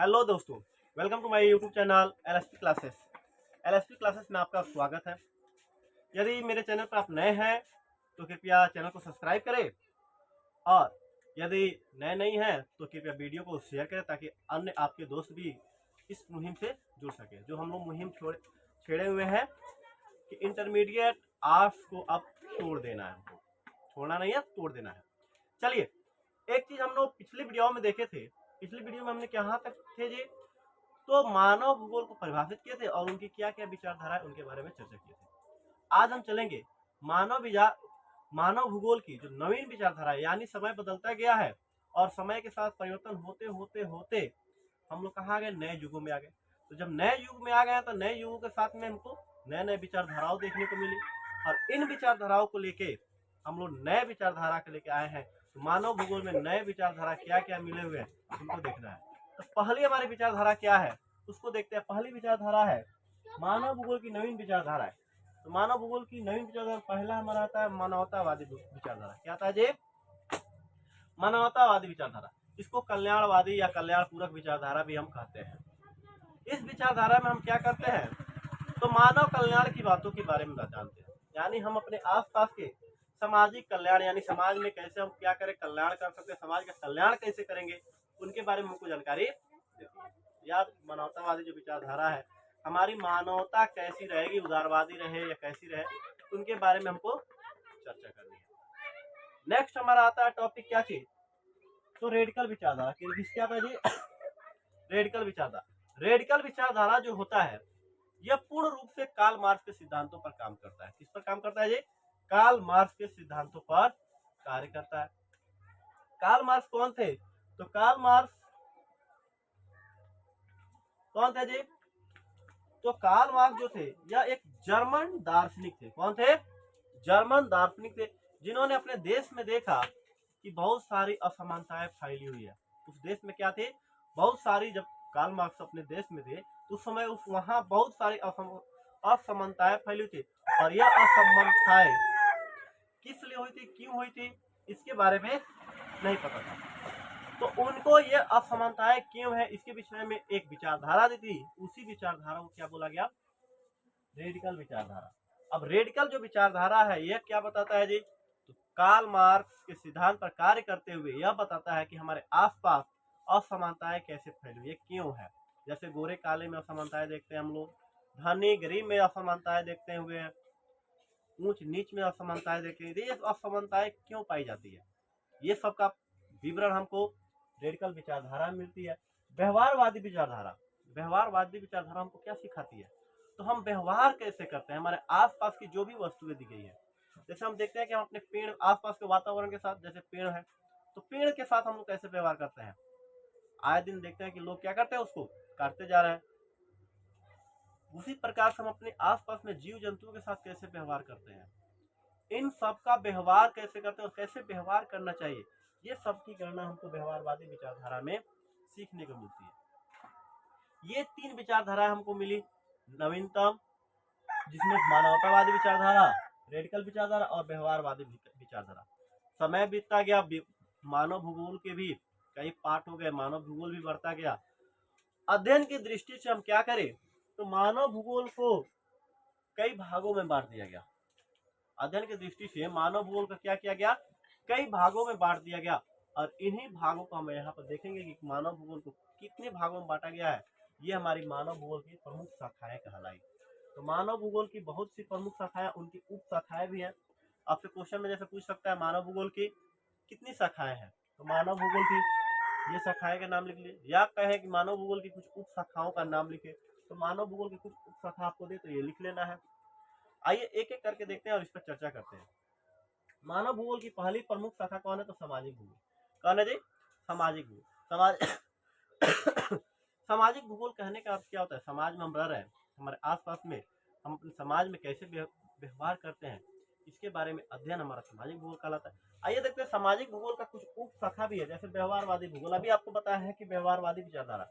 Hello दोस्तों, welcome to my YouTube channel LSP classes. LSP classes में आपका स्वागत है। यदि मेरे चैनल पर आप नए हैं तो कृपया चैनल को सब्सक्राइब करें और यदि नए नहीं हैं तो कृपया वीडियो को शेयर करें ताकि अन्य आपके दोस्त भी इस मुहिम से जुड़ सके। जो हम लोग मुहिम छेड़े हुए हैं कि इंटरमीडिएट आर्ट्स को अब तोड़ देना है, हमको छोड़ना नहीं है, तोड़ देना है। चलिए, एक चीज हम लोग पिछली वीडियो में देखे थे। पिछली वीडियो में हमने कहाँ तक थे जी? तो मानव भूगोल को परिभाषित किए थे और उनकी क्या क्या विचारधारा है उनके बारे में चर्चा किए थे। आज हम चलेंगे मानव भूगोल की जो नवीन विचारधारा है, यानी समय बदलता गया है और समय के साथ परिवर्तन होते होते होते हम लोग कहाँ आ गए? नए युगों में आ गए। तो जब नए युग में आ गए तो नए युगों के साथ में हमको नए नए विचारधाराओं देखने को मिली और इन विचारधाराओं को लेके हम लोग नए विचारधारा के लेके आए हैं। तो मानव भूगोल में नए विचारधारा क्या क्या मिले हुए हैं उनको देखना है। तो पहली हमारी विचारधारा क्या है उसको देखते हैं। पहली विचारधारा है मानव भूगोल की नवीन विचारधारा है। तो मानव भूगोल की नवीन विचारधारा पहला हमारा आता है मानवतावादी विचारधारा। क्या आता है जी? मानवतावादी विचारधारा। इसको कल्याणवादी या कल्याण पूरक विचारधारा भी हम कहते हैं। इस विचारधारा में हम क्या करते हैं? तो मानव कल्याण की बातों के बारे में जानते हैं, यानी हम अपने आसपास के सामाजिक कल्याण यानी समाज में कैसे हम क्या करें, कल्याण कर सकते हैं, समाज का कल्याण कैसे करेंगे उनके बारे में हमको जानकारी देती है। या मानवतावादी जो विचारधारा है, हमारी मानवता कैसी रहेगी, उदारवादी रहे या कैसी रहे, उनके बारे में हमको चर्चा करनी है। नेक्स्ट हमारा आता है टॉपिक क्या चीज? तो रेडिकल विचारधारा। क्या था जी? रेडिकल विचारधारा। रेडिकल विचारधारा जो होता है यह पूर्ण रूप से कार्ल मार्क्स के सिद्धांतों पर काम करता है। किस पर काम करता है जी? कार्ल मार्क्स के सिद्धांतों पर कार्य करता है। कार्ल मार्क्स कौन थे? तो कार्ल मार्क्स कौन थे जी? तो कार्ल मार्क्स जो थे यह एक जर्मन दार्शनिक थे। कौन थे? जर्मन दार्शनिक थे, जिन्होंने अपने देश में देखा कि बहुत सारी असमानताएं फैली हुई है। उस देश में क्या थे? बहुत सारी, जब कार्ल मार्क्स अपने देश में थे उस समय वहां बहुत सारी असमानताएं फैली थी और यह असमानताएं किस लिए हुई थी, क्यों हुई थी, इसके बारे में नहीं पता था। तो उनको ये असमानताएं क्यों है इसके विषय में एक विचारधारा दी थी। उसी विचारधारा को क्या बोला गया? रेडिकल विचारधारा। अब रेडिकल जो विचारधारा है यह क्या बताता है जी? तो कार्ल मार्क्स के सिद्धांत पर कार्य करते हुए यह बताता है कि हमारे आसपास असमानताएं कैसे फैली हुई है, क्यों है। जैसे गोरे काले में असमानताएं देखते हैं हम लोग, धनी गरीब में असमानताएं देखते हुए हैं, ऊंच नीच में असमानताएं देखते हैं। ये असमानताएं क्यों पाई जाती है, ये सब का विवरण हमको रेडिकल विचारधारा में मिलती है। व्यवहारवादी विचारधारा। व्यवहारवादी विचारधारा हमको क्या सिखाती है? तो हम व्यवहार कैसे करते हैं हमारे आसपास की जो भी वस्तुएं दी गई है। जैसे हम देखते हैं कि हम अपने पेड़, आसपास के वातावरण के साथ, जैसे पेड़ है तो पेड़ के साथ हम लोग कैसे व्यवहार करते हैं। आए दिन देखते हैं कि लोग क्या करते हैं, उसको काटते जा रहे हैं। उसी प्रकार से हम अपने आसपास में जीव जंतुओं के साथ कैसे व्यवहार करते हैं, इन सब का व्यवहार कैसे करते हैं और कैसे व्यवहार करना चाहिए, ये सब की गणना हमको व्यवहारवादी विचारधारा में सीखने को मिलती है। ये तीन विचारधारा हमको मिली नवीनतम, जिसमें मानवतावादी विचारधारा, रेडिकल विचारधारा और व्यवहारवादी विचारधारा। समय बीतता गया, मानव भूगोल के भी कई पार्ट हो गए, मानव भूगोल भी बढ़ता गया। अध्ययन की दृष्टि से हम क्या करें, तो मानव भूगोल को कई भागों में बांट दिया गया। अध्ययन की दृष्टि से मानव भूगोल का क्या किया गया? कई भागों में बांट दिया गया और इन्हीं भागों को हम यहाँ पर देखेंगे कि मानव भूगोल को कितने भागों में बांटा गया है। ये हमारी मानव भूगोल की प्रमुख शाखाएं कहलाई। तो मानव भूगोल की बहुत सी प्रमुख शाखाएं, उनकी उप शाखाएं भी हैं। आपसे क्वेश्चन में जैसे पूछ सकता है मानव भूगोल की कितनी शाखाएं हैं, तो मानव भूगोल की ये शाखाएं के नाम लिख लिए, या कहे कि मानव भूगोल की कुछ उप शाखाओं का नाम लिखे, तो मानव भूगोल की कुछ उप शाखा आपको दे तो ये लिख लेना है। आइए एक एक करके देखते हैं और इस पर चर्चा करते हैं। मानव भूगोल की पहली प्रमुख शाखा कौन है? तो सामाजिक भूगोल। कौन है जी? सामाजिक भूगोल। सामाजिक भूगोल कहने का अर्थ क्या होता है? समाज में हम रह रहे हैं, हमारे आसपास में हम अपने समाज में कैसे व्यवहार करते हैं, इसके बारे में अध्ययन हमारा सामाजिक भूगोल कहलाता है। आइए देखते हैं सामाजिक भूगोल का कुछ उप शाखा भी है, जैसे व्यवहारवादी भूगोल। अभी आपको बताया है कि व्यवहारवादी विचारधारा,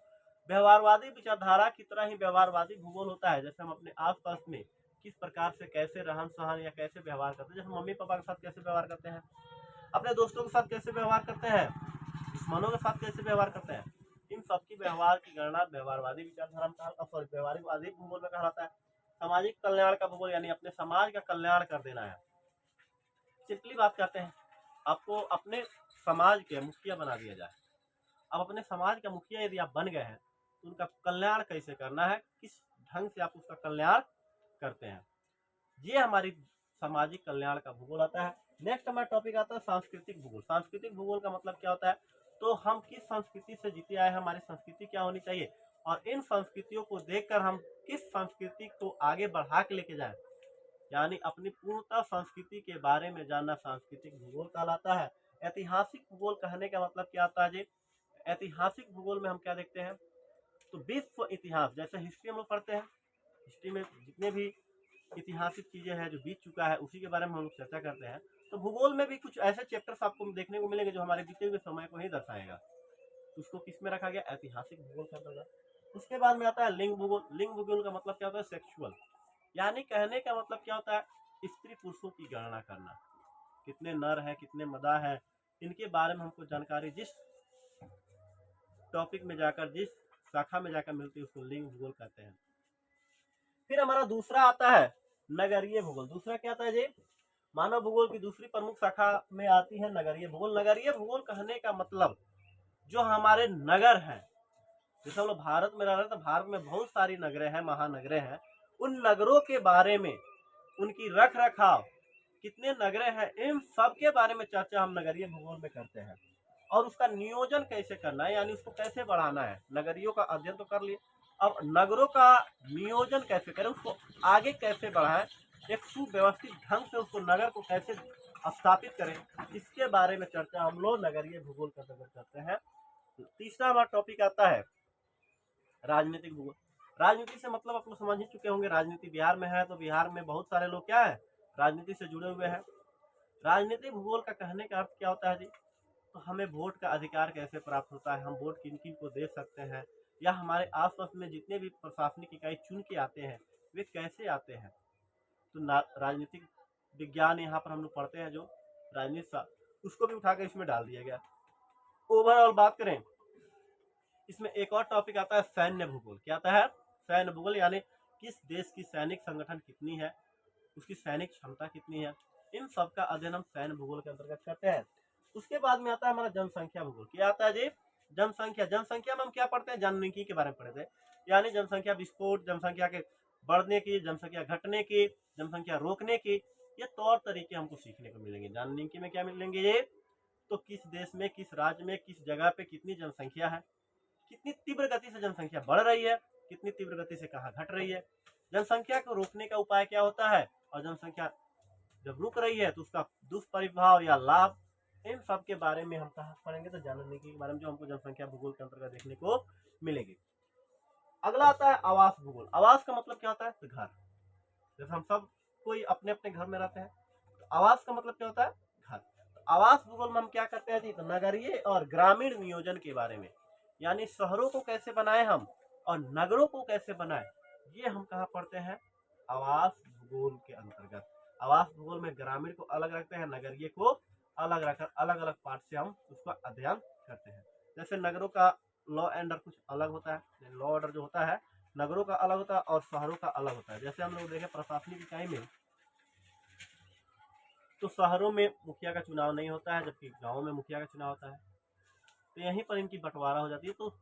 व्यवहारवादी विचारधारा की तरह ही व्यवहारवादी भूगोल होता है। जैसे हम अपने आसपास में किस प्रकार से कैसे रहन सहन या कैसे व्यवहार करते हैं, जैसे मम्मी पापा के साथ कैसे व्यवहार करते हैं, अपने दोस्तों के साथ कैसे व्यवहार करते हैं, दुश्मनों के साथ कैसे व्यवहार करते हैं, इन सब की व्यवहार की गणना व्यवहारवादी विचारधारा में व्यवहारिकवादी भूगोल में कहलाता है। सामाजिक कल्याण का भूगोल यानी अपने समाज का कल्याण कर देना है। सिंपली बात करते हैं, आपको अपने समाज के मुखिया बना दिया जाए। अब अपने समाज का मुखिया यदि आप बन गए हैं तो उनका कल्याण कैसे करना है, किस ढंग से आप उसका कल्याण करते हैं, ये हमारी सामाजिक कल्याण का भूगोल आता है। नेक्स्ट हमारा टॉपिक आता है सांस्कृतिक भूगोल। सांस्कृतिक भूगोल का मतलब क्या होता है, तो हम किस संस्कृति से जीते आए, हमारी संस्कृति क्या होनी चाहिए और इन संस्कृतियों को देखकर हम किस संस्कृति को आगे बढ़ा के लेके जाएं, यानी अपनी पूर्णतः संस्कृति के बारे में जानना सांस्कृतिक भूगोल कहलाता है। ऐतिहासिक भूगोल कहने का मतलब क्या आता है जी, ऐतिहासिक भूगोल में हम क्या देखते हैं, तो विश्व इतिहास, जैसे हिस्ट्री हम लोग पढ़ते हैं, हिस्ट्री में जितने भी ऐतिहासिक चीजें हैं जो बीत चुका है उसी के बारे में हम लोग चर्चा करते हैं। तो भूगोल में भी कुछ ऐसे चैप्टर्स आपको देखने को मिलेंगे जो हमारे बीते हुए समय को ही दर्शाएगा, तो उसको किस में रखा गया, ऐतिहासिक भूगोल का अंतर्गत। उसके बाद में आता है लिंग भूगोल। लिंग भूगोल का मतलब क्या होता है, सेक्सुअल, यानी कहने का मतलब क्या होता है, स्त्री पुरुषों की गणना करना, कितने नर है कितने मदा है, इनके बारे में हमको जानकारी जिस टॉपिक में जाकर, जिस शाखा में जाकर मिलती है उसको लिंग भूगोल कहते हैं। फिर हमारा दूसरा आता है नगरीय भूगोल। दूसरा क्या आता है जी, मानव भूगोल की दूसरी प्रमुख शाखा में आती है नगरीय भूगोल। नगरीय भूगोल कहने का मतलब जो हमारे नगर हैं, जैसे हम लोग भारत में रह रहे हैं तो भारत में बहुत सारी नगरें हैं, महानगरें हैं, उन नगरों के बारे में, उनकी रख रखाव, कितने नगरें हैं, इन सब के बारे में चर्चा हम नगरीय भूगोल में करते हैं। और उसका नियोजन कैसे करना है, यानी उसको कैसे बढ़ाना है। नगरियों का अध्ययन तो कर लिए, अब नगरों का नियोजन कैसे करें, उसको आगे कैसे बढ़ाएं, एक सुव्यवस्थित ढंग से उसको नगर को कैसे स्थापित करें, इसके बारे में चर्चा हम लोग नगरीय भूगोल का करते हैं। तीसरा हमारा टॉपिक आता है राजनीतिक भूगोल। राजनीति से मतलब आप लोग समझ ही चुके होंगे, राजनीति बिहार में है तो बिहार में बहुत सारे लोग क्या है, राजनीति से जुड़े हुए हैं। राजनीतिक भूगोल का कहने का अर्थ क्या होता है जी, तो हमें वोट का अधिकार कैसे प्राप्त होता है, हम वोट किन किन को दे सकते हैं, या हमारे आसपास में जितने भी प्रशासनिक इकाई चुन के आते हैं वे कैसे आते हैं। तो राजनीतिक विज्ञान यहाँ पर हम लोग पढ़ते हैं, जो राजनीति उसको भी उठाकर इसमें डाल दिया गया। ओवरऑल बात करें, इसमें एक और टॉपिक आता है सैन्य भूगोल। क्या आता है, सैन्य भूगोल, यानी किस देश की सैनिक संगठन कितनी है, उसकी सैनिक क्षमता कितनी है, इन सब का अध्ययन हम सैन्य भूगोल के अंतर्गत करते हैं। उसके बाद में आता है हमारा जनसंख्या भूगोल। क्या आता है जी, जनसंख्या। जनसंख्या में हम क्या पढ़ते हैं, जनसांख्यिकी के बारे में पढ़े थे, यानी जनसंख्या विस्फोट, जनसंख्या के बढ़ने की, जनसंख्या घटने की, जनसंख्या रोकने की, ये तौर तरीके हमको सीखने को मिलेंगे। जनसांख्यिकी में क्या मिलेंगे ये, तो किस देश में, किस राज्य में, किस जगह पे कितनी जनसंख्या है, कितनी तीव्र गति से जनसंख्या बढ़ रही है, कितनी तीव्र गति से कहाँ घट रही है, जनसंख्या को रोकने का उपाय क्या होता है, और जनसंख्या जब रुक रही है तो उसका दुष्प्रभाव या लाभ, इन सब के बारे में हम कहाँ पढ़ेंगे, तो जनसांख्यिकी के बारे में, जो हमको जनसंख्या भूगोल के अंतर्गत देखने को मिलेगी। अगला आता है आवास भूगोल। आवास का मतलब क्या होता है, तो घर। जैसे हम सब कोई अपने अपने घर में रहते हैं, तो आवास का मतलब क्या होता है, घर। तो आवास भूगोल में हम क्या करते हैं जी, तो नगरीय और ग्रामीण नियोजन के बारे में, यानी शहरों को कैसे बनाए हम और नगरों को कैसे बनाए, ये हम कहाँ पढ़ते हैं, आवास भूगोल के अंतर्गत। आवास भूगोल में ग्रामीण को अलग रखते हैं, नगरीय को अलग रखकर अलग अलग पार्ट से हम उसका अध्ययन करते हैं। जैसे नगरों का लॉ एंड ऑर्डर कुछ अलग होता है, लॉ ऑर्डर जो होता है नगरों का अलग होता है और शहरों का अलग होता है। जैसे हम लोग देखें प्रशासनिक इकाई में, तो शहरों में मुखिया का चुनाव नहीं होता है, जबकि गाँव में मुखिया का चुनाव होता है, तो यहीं पर इनकी बंटवारा हो जाती है। तो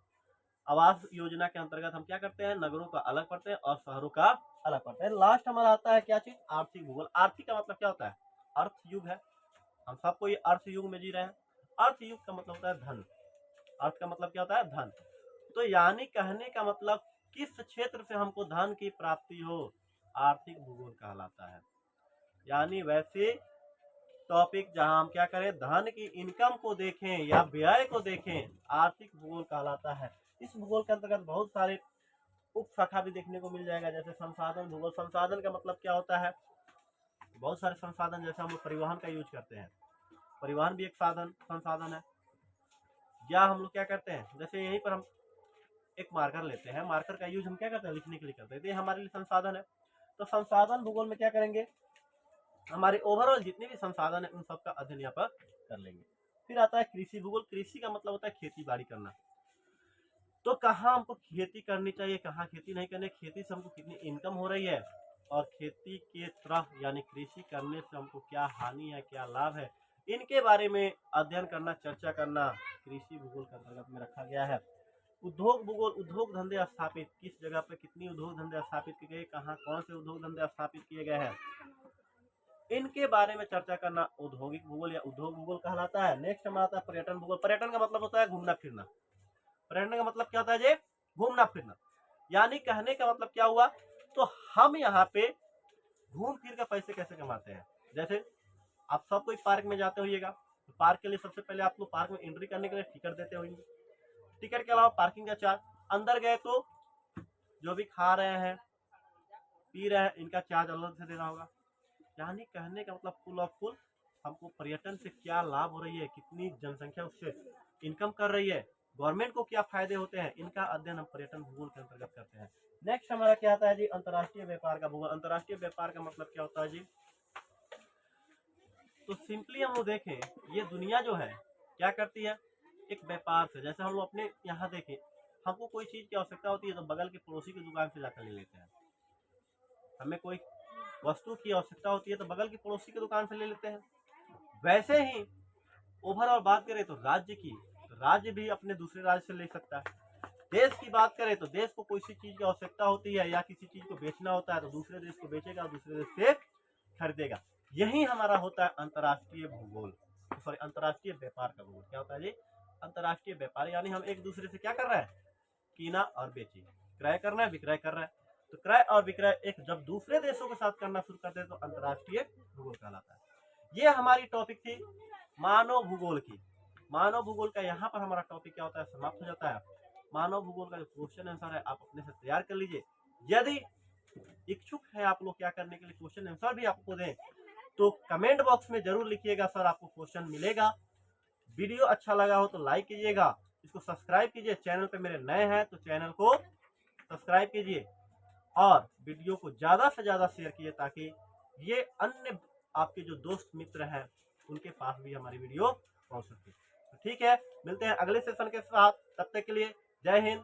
आवास योजना के अंतर्गत हम क्या करते हैं, नगरों का अलग पढ़ते हैं और शहरों का अलग पढ़ते हैं। लास्ट हमारा आता है क्या चीज, आर्थिक भूगोल। आर्थिक का मतलब क्या होता है, अर्थ युग है, हम सबको ये अर्थ युग में जी रहे हैं। अर्थ युग का मतलब होता है धन। अर्थ का मतलब क्या होता है, धन। तो यानी कहने का मतलब किस क्षेत्र से हमको धन की प्राप्ति हो, आर्थिक भूगोल कहलाता है। यानी वैसे टॉपिक जहां हम क्या करें, धन की इनकम को देखें या व्यय को देखें, आर्थिक भूगोल कहलाता है। इस भूगोल के अंतर्गत बहुत सारे उप शाखा भी देखने को मिल जाएगा, जैसे संसाधन भूगोल। संसाधन का मतलब क्या होता है, बहुत सारे संसाधन, जैसे हम लोग परिवहन का यूज करते हैं, परिवहन भी एक संसाधन है। या हम लोग क्या करते हैं, जैसे यहीं पर हम एक मार्कर लेते हैं, मार्कर का यूज हम क्या करते हैं, लिखने के लिए करते हैं, तो ये हमारे लिए संसाधन है। तो संसाधन भूगोल में क्या करेंगे, हमारे ओवरऑल जितने भी संसाधन है उन सबका अध्ययन यहाँ पर कर लेंगे। फिर आता है कृषि भूगोल। कृषि का मतलब होता है खेती बाड़ी करना। तो कहाँ हमको खेती करनी चाहिए, कहाँ खेती नहीं करनी, खेती से हमको कितनी इनकम हो रही है, और खेती के तरफ यानी कृषि करने से हमको क्या हानि है, क्या लाभ है, इनके बारे में अध्ययन करना, चर्चा करना कृषि भूगोल के अंतर्गत में रखा गया है। उद्योग भूगोल, उद्योग धंधे स्थापित, किस जगह पे कितनी उद्योग धंधे स्थापित किए गए, कहाँ कौन से उद्योग धंधे स्थापित किए गए हैं, इनके बारे में चर्चा करना औद्योगिक भूगोल या उद्योग भूगोल कहलाता है। नेक्स्ट हमारा आता है पर्यटन भूगोल। पर्यटन का मतलब होता है घूमना फिरना। पर्यटन का मतलब क्या होता है जी? घूमना फिरना। यानी कहने का मतलब क्या हुआ, तो हम यहाँ पे घूम फिर कर पैसे कैसे कमाते हैं। जैसे आप सब कोई पार्क में जाते होइएगा, तो पार्क के लिए सबसे पहले आप लोग पार्क में एंट्री करने के लिए टिकट देते होंगे। टिकट के अलावा पार्किंग का चार्ज, अंदर गए तो जो भी खा रहे हैं पी रहे हैं इनका चार्ज अलग से देना होगा। यानी कहने का मतलब फुल ऑफ फुल हमको पर्यटन से क्या लाभ हो रही है, कितनी जनसंख्या उससे इनकम कर रही है, गवर्नमेंट को क्या फायदे होते हैं, इनका अध्ययन हम पर्यटन भूगोल के अंतर्गत करते हैं। नेक्स्ट हमारा क्या आता है जी? अंतर्राष्ट्रीय व्यापार का भूगोल। अंतर्राष्ट्रीय व्यापार का मतलब क्या होता है जी? तो सिंपली हम लोग देखें, ये दुनिया जो है क्या करती है, एक व्यापार से। जैसे हम लोग अपने यहाँ देखें, हमको कोई चीज की आवश्यकता होती है तो बगल के पड़ोसी की दुकान से जाकर ले लेते हैं। हमें कोई वस्तु की आवश्यकता होती है तो बगल की पड़ोसी की दुकान से ले लेते हैं। वैसे ही ओवरऑल बात करें तो राज्य की, तो राज्य भी अपने दूसरे राज्य से ले सकता है। देश की बात करें तो देश को कोई सी चीज की आवश्यकता होती है या किसी चीज को बेचना होता है तो दूसरे देश को बेचेगा और दूसरे देश से खरीदेगा। यही हमारा होता है अंतर्राष्ट्रीय भूगोल, सॉरी अंतर्राष्ट्रीय व्यापार का भूगोल। क्या होता है जी? अंतर्राष्ट्रीय व्यापार। यानी हम एक दूसरे से क्या कर रहे हैं, कीना और बेची, क्रय कर रहे हैं, विक्रय कर रहे हैं। तो क्रय और विक्रय एक जब दूसरे देशों के साथ करना शुरू करते हैं तो अंतर्राष्ट्रीय भूगोल कहलाता है। ये हमारी टॉपिक थी मानव भूगोल की। मानव भूगोल का यहाँ पर हमारा टॉपिक क्या होता है, समाप्त हो जाता है। मानव भूगोल का जो क्वेश्चन आंसर है आप अपने से तैयार कर लीजिए। यदि इच्छुक है आप लोग क्या करने के लिए क्वेश्चन आंसर भी आपको दें तो कमेंट बॉक्स में जरूर लिखिएगा, सर आपको क्वेश्चन मिलेगा। वीडियो अच्छा लगा हो तो लाइक कीजिएगा, इसको सब्सक्राइब कीजिए। चैनल पे मेरे नए हैं तो चैनल को सब्सक्राइब कीजिए और वीडियो को ज़्यादा से ज़्यादा शेयर कीजिए ताकि ये अन्य आपके जो दोस्त मित्र हैं उनके पास भी हमारी वीडियो पहुंच सके। तो ठीक है, मिलते हैं अगले सेशन के साथ। तब तक के लिए जय हिंद,